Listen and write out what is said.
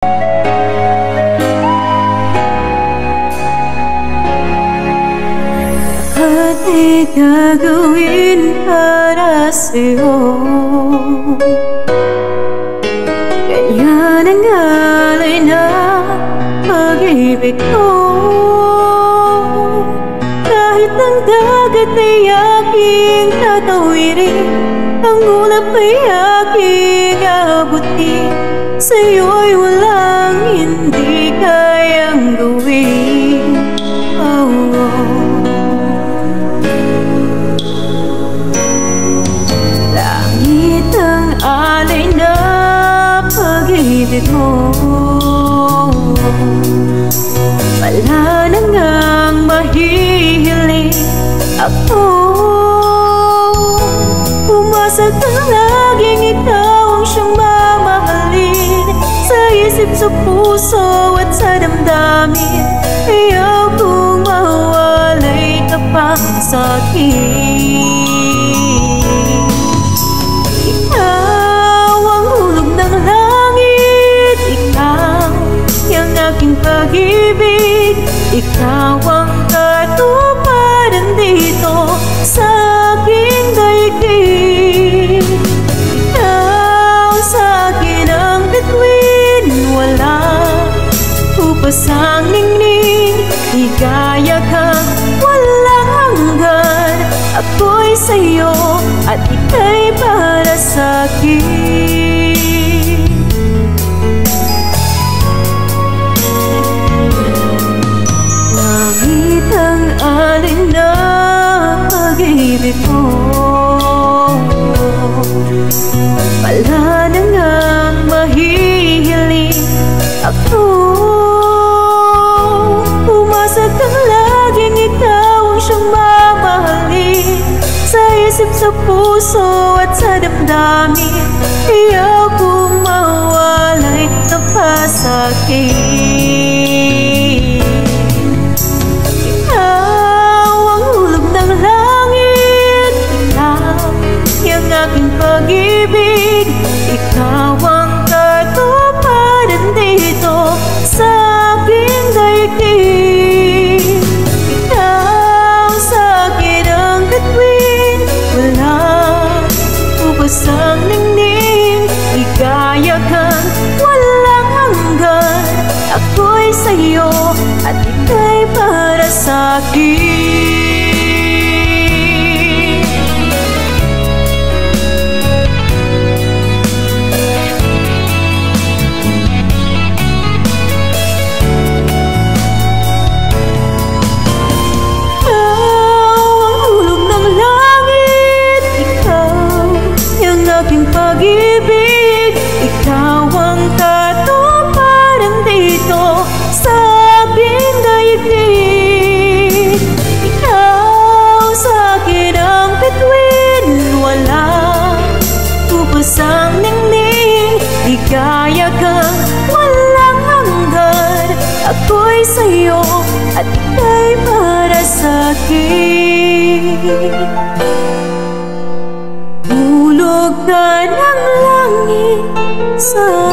Lahat gagawin para sa'yo, ganyan ang alay na pag-ibig ko. Kahit ang dagat ay aking tatawirin, ang ulap ay aking abutin, sa'yo'y walang hindi kayang gawin. Oh, oh. Langit ang alay na pag-ibig mo, wala na ngang mahihiling ako. Pumasag ang laging ikaw ang siyang mamahalin, sa isip, sa puso at sa damdamin. Ayaw kong mawalay ka pa sa'kin. Ikaw ang hulog ng langit, ikaw yung aking pag-ibig, ikaw ang katuparan dito sa aking daigdig. Ikaw sa akin ang bituin, wala upas ang ningning, higaya kang walang hanggan. Ako'y sa'yo at ika'y para sa'kin. Langit ang alay na pag-ibig mo, wala na ngang mahihiling ako. Pumasag ang laging ikaw ang siyang mamahalin, sa isip, sa puso at sa damdamin. Ayaw kong mawalay ka pa sa'kin. Ikaw ang hulog ng langit, ikaw yung aking pag-ibig, ikaw ang katuparan dito sa aking daigdig. Ikaw sa akin ang bituin, wala ubas ang ningning, higaya kang walang hanggan. Ako'y sa'yo at ika'y para sa'kin. Pag-ibig, ikaw ang katuparan dito sa aking daigdig. Ikaw sa akin ang bituin, wala upas ang ningning, higaya kang walang hanggan. Ako'y sa'yo at ika'y para sa'kin. Hulog ka ng langit sa